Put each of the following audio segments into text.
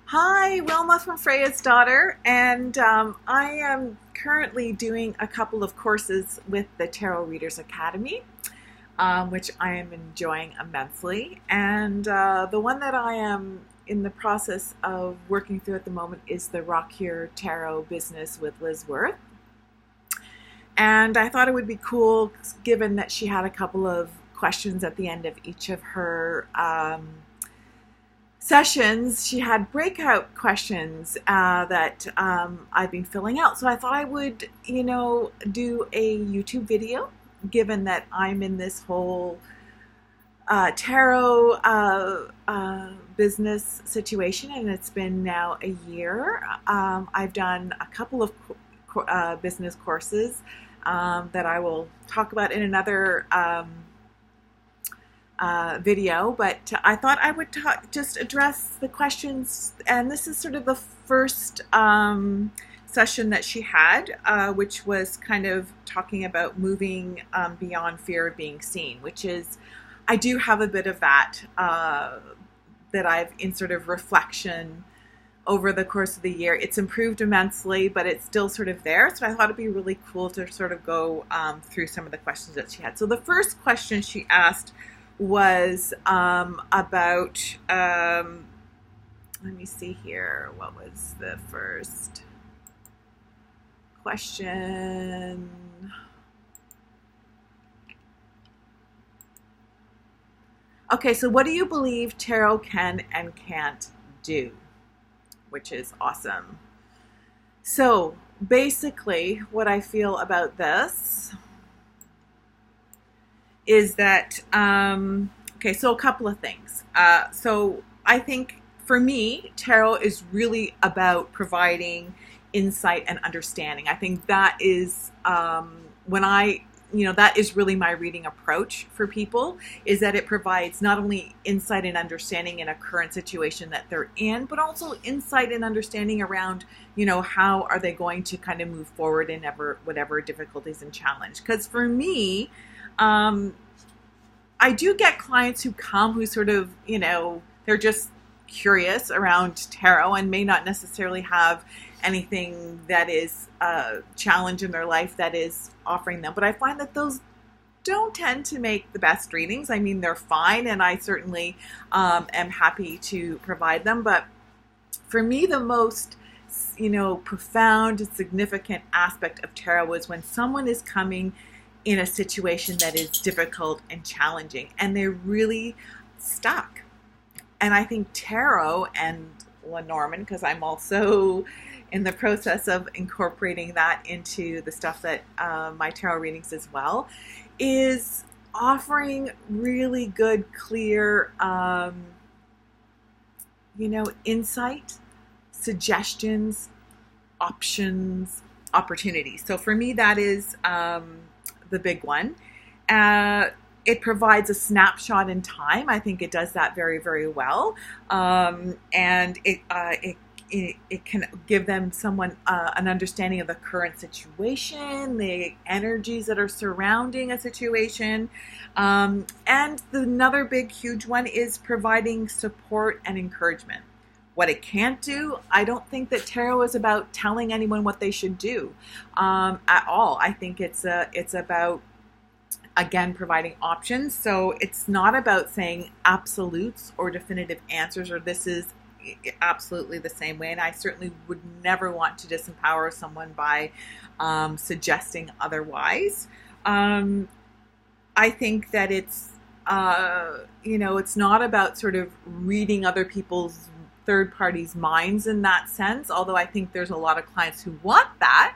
Hi, Wilma from Freyja's daughter, and I am currently doing a couple of courses with the Tarot Readers Academy, which I am enjoying immensely. And the one that I am in the process of working through at the moment is the Rock Your Tarot Business with Liz Worth. And I thought it would be cool, given that she had a couple of questions at the end of each of her sessions. She had breakout questions that I've been filling out. So I thought I would, do a YouTube video, given that I'm in this whole tarot business situation, and it's been now a year. I've done a couple of business courses that I will talk about in another video, but I thought I would just address the questions, and this is sort of the first session that she had, which was kind of talking about moving beyond fear of being seen, which is, I do have a bit of that that I've in sort of reflection over the course of the year. It's improved immensely, but it's still sort of there. So I thought it'd be really cool to sort of go through some of the questions that she had. So the first question she asked was about, let me see here, what was the first question? Okay, so what do you believe tarot can and can't do? Which is awesome. So basically what I feel about this is that, okay, so a couple of things. So I think for me, tarot is really about providing insight and understanding. I think that is that is really my reading approach for people, is that it provides not only insight and understanding in a current situation that they're in, but also insight and understanding around, how are they going to kind of move forward in whatever difficulties and challenge. Because for me, I do get clients who come who sort of, they're just curious around tarot and may not necessarily have anything that is a challenge in their life that is offering them. But I find that those don't tend to make the best readings. I mean, they're fine, and I certainly am happy to provide them. But for me, the most profound and significant aspect of tarot is when someone is coming in a situation that is difficult and challenging, and they're really stuck. And I think tarot and Lenormand, because I'm also in the process of incorporating that into the stuff that my tarot readings as well, is offering really good, clear, insight, suggestions, options, opportunities. So for me, that is the big one. It provides a snapshot in time. I think it does that very, very well. And it can give them an understanding of the current situation, the energies that are surrounding a situation. And another big, huge one is providing support and encouragement. What it can't do, I don't think that tarot is about telling anyone what they should do at all. I think it's about, again, providing options. So it's not about saying absolutes or definitive answers, or this is absolutely the same way. And I certainly would never want to disempower someone by suggesting otherwise. I think that it's, it's not about sort of reading other people's third parties' minds in that sense, although I think there's a lot of clients who want that.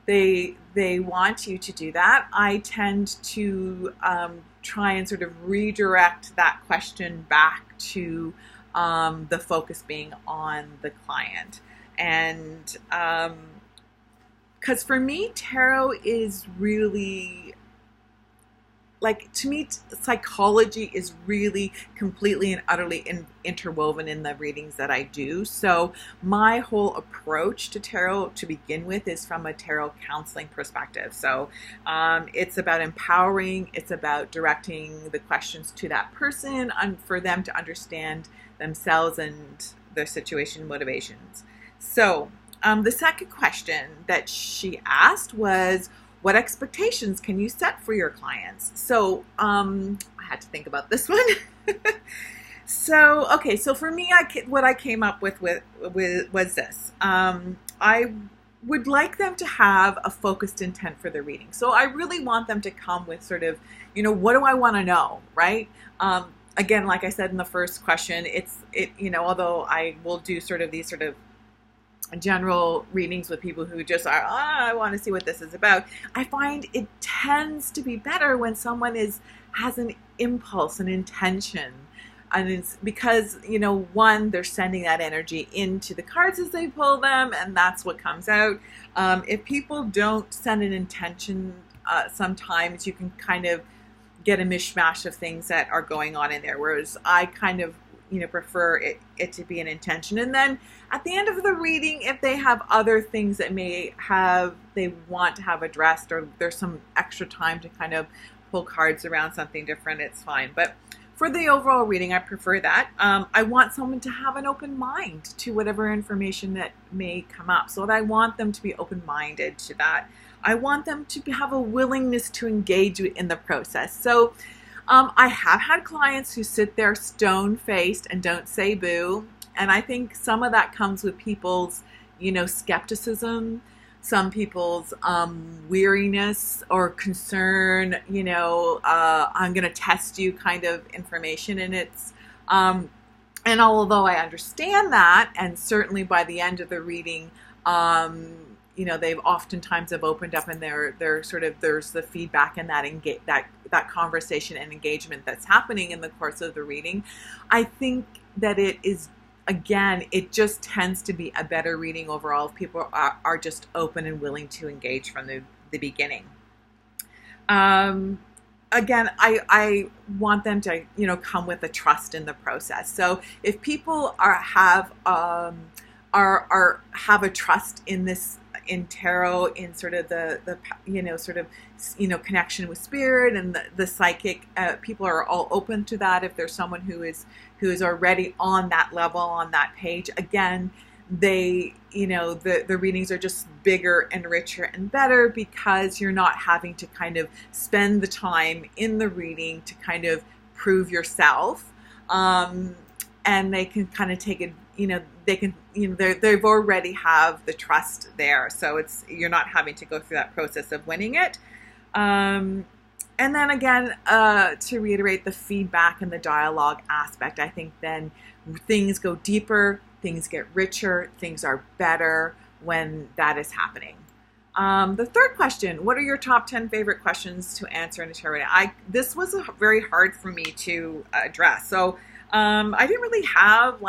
They want you to do that. I tend to try and sort of redirect that question back to the focus being on the client. And because for me, tarot is really, to me, psychology is really completely and utterly interwoven in the readings that I do. So my whole approach to tarot to begin with is from a tarot counseling perspective. So it's about empowering, it's about directing the questions to that person and for them to understand themselves and their situation motivations. So the second question that she asked was, what expectations can you set for your clients? So I had to think about this one. So, okay, so for me, what I came up with was this. I would like them to have a focused intent for the reading. So I really want them to come with sort of, what do I want to know, right? Again, like I said in the first question, although I will do sort of these sort of general readings with people who just are, I want to see what this is about. I find it tends to be better when someone has an impulse, an intention. And it's because, one, they're sending that energy into the cards as they pull them, and that's what comes out. If people don't send an intention, sometimes you can kind of get a mishmash of things that are going on in there, whereas I kind of, prefer it to be an intention. And then at the end of the reading, if they have other things that they want to have addressed, or there's some extra time to kind of pull cards around something different, it's fine. But for the overall reading, I prefer that. I want someone to have an open mind to whatever information that may come up. So I want them to be open-minded to that. I want them to have a willingness to engage in the process. So I have had clients who sit there stone-faced and don't say boo. And I think some of that comes with people's, skepticism, some people's weariness or concern, I'm going to test you kind of information. And it's, and although I understand that, and certainly by the end of the reading, they've oftentimes have opened up, and they're sort of, there's the feedback and that conversation and engagement that's happening in the course of the reading. I think that it is, again, it just tends to be a better reading overall if people are just open and willing to engage from the beginning. Again, I want them to, come with a trust in the process. So if people have a trust in this, in tarot, in sort of the connection with spirit and the psychic, people are all open to that. If there's someone who is already on that level, on that page, again, they, the readings are just bigger and richer and better because you're not having to kind of spend the time in the reading to kind of prove yourself. And they can kind of take it, they've already have the trust there. So you're not having to go through that process of winning it. And then again, to reiterate the feedback and the dialogue aspect, I think then things go deeper, things get richer, things are better when that is happening. The third question, what are your top 10 favorite questions to answer in a tarot reading? This was very hard for me to address. So I didn't really have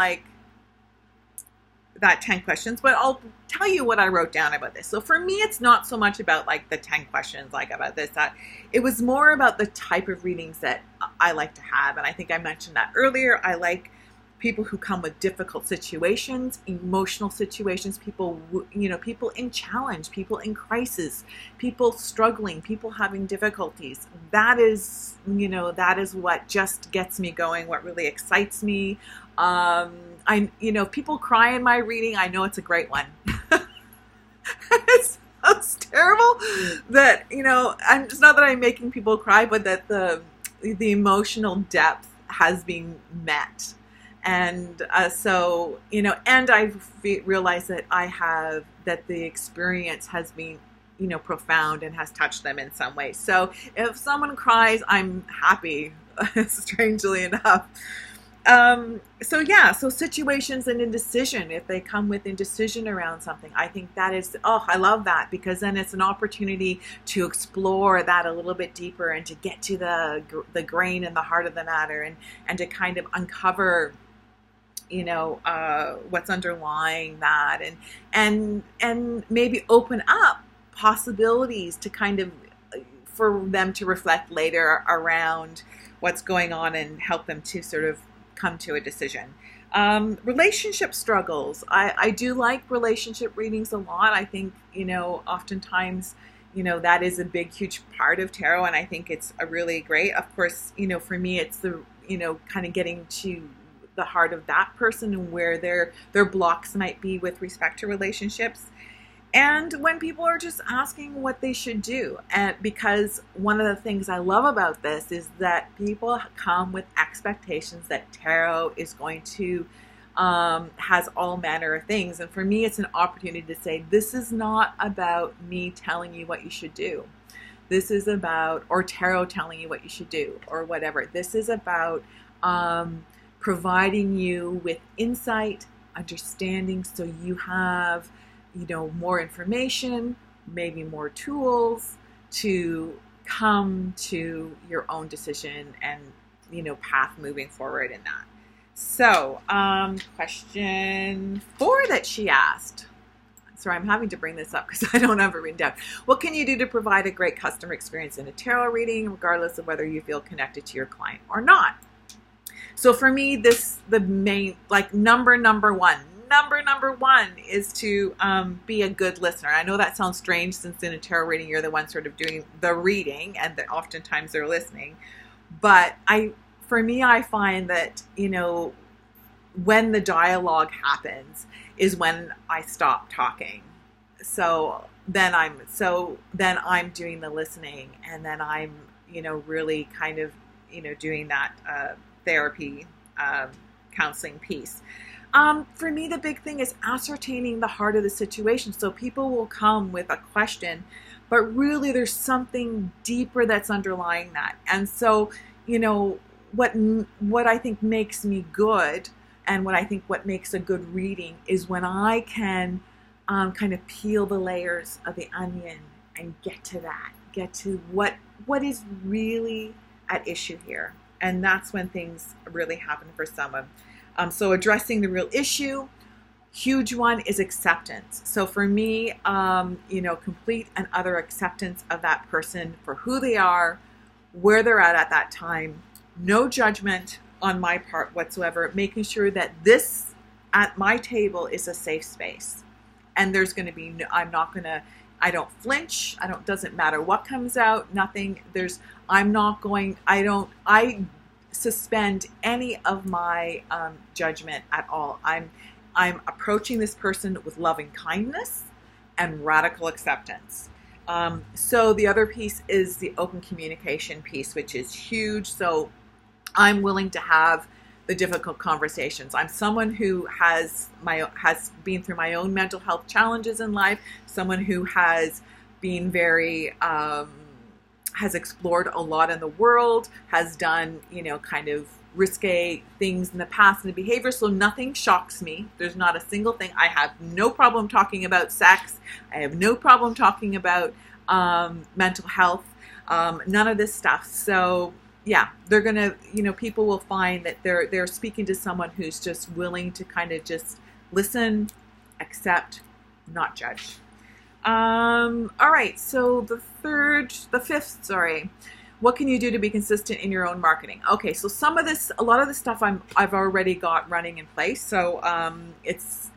that 10 questions, but I'll tell you what I wrote down about this. So for me, it's not so much about the 10 questions about this, that it was more about the type of readings that I like to have. And I think I mentioned that earlier. I like people who come with difficult situations, emotional situations, people in challenge, people in crisis, people struggling, people having difficulties. That is what just gets me going, what really excites me. If people cry in my reading, I know it's a great one. It sounds terrible that, it's not that I'm making people cry, but that the emotional depth has been met. And and I've realized that the experience has been, profound and has touched them in some way. So if someone cries, I'm happy, strangely enough. So situations and indecision, if they come with indecision around something, I think that is, I love that, because then it's an opportunity to explore that a little bit deeper and to get to the grain and the heart of the matter, and to kind of uncover, what's underlying that, and maybe open up possibilities to kind of, for them to reflect later around what's going on and help them to sort of come to a decision. Relationship struggles. I do like relationship readings a lot. I think, oftentimes, that is a big, huge part of tarot, and I think it's a really great. Of course, for me, it's the, kind of getting to the heart of that person and where their blocks might be with respect to relationships. And when people are just asking what they should do. And because one of the things I love about this is that people come with expectations that tarot is going to has all manner of things. And for me, it's an opportunity to say, this is not about me telling you what you should do. This is about, or tarot telling you what you should do, or whatever. This is about providing you with insight, understanding, so you have, more information, maybe more tools to come to your own decision and, path moving forward in that. So, question 4 that she asked. Sorry, I'm having to bring this up because I don't have it written down. What can you do to provide a great customer experience in a tarot reading, regardless of whether you feel connected to your client or not? So for me, the main, number one is to be a good listener. I know that sounds strange since in a tarot reading, you're the one sort of doing the reading and that oftentimes they're listening. But for me, I find that, when the dialogue happens is when I stop talking. So then I'm doing the listening, and then I'm, really kind of, doing that therapy, counseling piece. For me, the big thing is ascertaining the heart of the situation. So people will come with a question, but really there's something deeper that's underlying that. And so, what I think makes me good, and what makes a good reading is when I can kind of peel the layers of the onion and get to what is really at issue here. And that's when things really happen for someone. So addressing the real issue, huge one is acceptance. So for me, complete and utter acceptance of that person for who they are, where they're at that time, no judgment on my part whatsoever, making sure that this at my table is a safe space. And there's going to be, I don't flinch. Doesn't matter what comes out, nothing. I suspend any of my judgment at all. I'm approaching this person with loving kindness and radical acceptance. So the other piece is the open communication piece, which is huge. So I'm willing to have the difficult conversations. I'm someone who has been through my own mental health challenges in life, someone who has been very, has explored a lot in the world, has done, kind of risque things in the past and the behavior. So nothing shocks me. There's not a single thing. I have no problem talking about sex. I have no problem talking about mental health, none of this stuff. So yeah, they're going to, people will find that they're speaking to someone who's just willing to kind of just listen, accept, not judge. All right. So the fifth, what can you do to be consistent in your own marketing? Okay. So a lot of this stuff I've already got running in place. So, it's,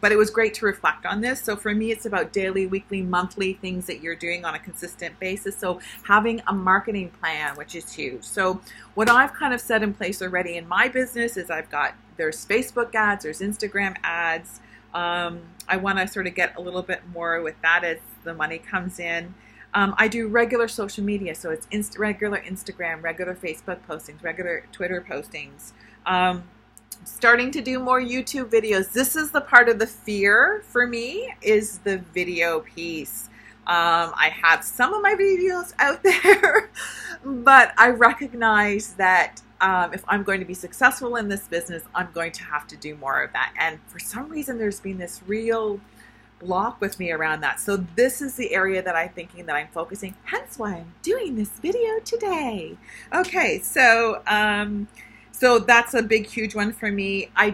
but it was great to reflect on this. So for me, it's about daily, weekly, monthly things that you're doing on a consistent basis. So having a marketing plan, which is huge. So what I've kind of set in place already in my business is there's Facebook ads, there's Instagram ads. I want to sort of get a little bit more with that as the money comes in. I do regular social media. So it's regular Instagram, regular Facebook postings, regular Twitter postings. Starting to do more YouTube videos. This is the part of the fear for me, is the video piece. I have some of my videos out there, but I recognize that if I'm going to be successful in this business, I'm going to have to do more of that. And for some reason, there's been this real block with me around that. So this is the area that I'm thinking that I'm focusing, hence why I'm doing this video today. Okay, so that's a big, huge one for me. I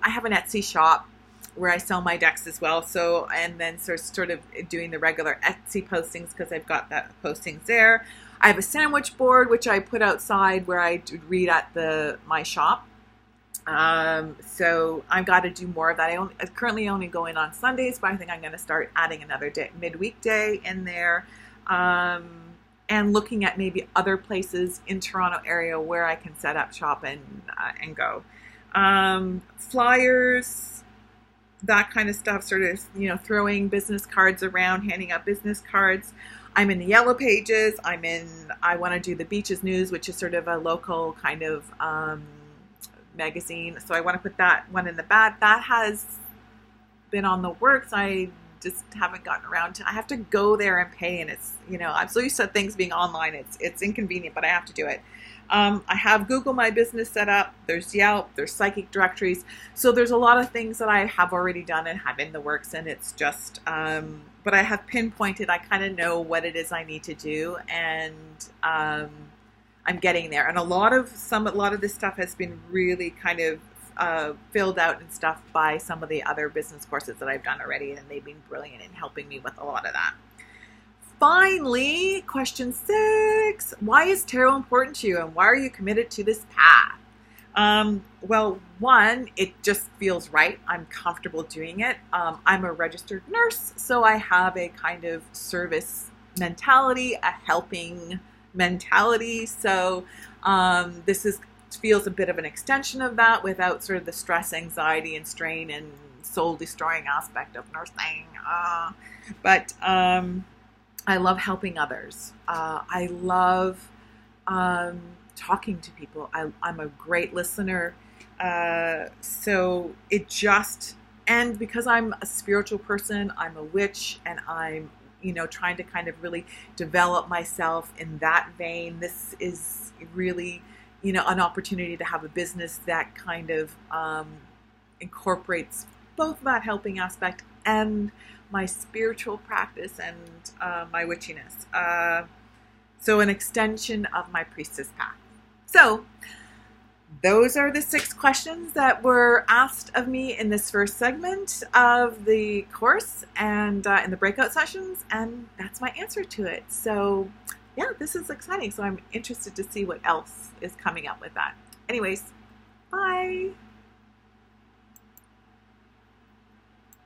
have an Etsy shop where I sell my decks as well. So, and then sort of doing the regular Etsy postings because I've got that postings there. I have a sandwich board, which I put outside where I read at my shop. So I've got to do more of that. I currently only go in on Sundays, but I think I'm going to start adding another day, midweek day in there. And looking at maybe other places in Toronto area where I can set up shop and go. flyers, that kind of stuff, sort of, throwing business cards around, handing out business cards. I'm in the Yellow Pages. I want to do the Beaches News, which is sort of a local kind of magazine. So I want to put that one in the bat. That has been on the works. I just haven't gotten around to. I have to go there and pay, and it's, I'm so used to things being online. It's inconvenient, but I have to do it. I have Google My Business set up. There's Yelp. There's psychic directories. So there's a lot of things that I have already done and have in the works, and it's just. But I have pinpointed. I kind of know what it is I need to do, and I'm getting there. And a lot of this stuff has been really kind of filled out and stuff by some of the other business courses that I've done already, and they've been brilliant in helping me with a lot of that. Finally, question 6, why is tarot important to you, and why are you committed to this path? Well, one, it just feels right. I'm comfortable doing it. I'm a registered nurse, so I have a kind of service mentality, a helping mentality. So this feels a bit of an extension of that without sort of the stress, anxiety, and strain and soul-destroying aspect of nursing. But I love helping others. I love talking to people. I'm a great listener. So it just, and because I'm a spiritual person, I'm a witch, and I'm, trying to kind of really develop myself in that vein. This is really, an opportunity to have a business that kind of incorporates both that helping aspect and my spiritual practice and my witchiness. So an extension of my priestess path. So those are the 6 questions that were asked of me in this first segment of the course and in the breakout sessions, and that's my answer to it. So yeah, this is exciting. So I'm interested to see what else is coming up with that. Anyways, bye.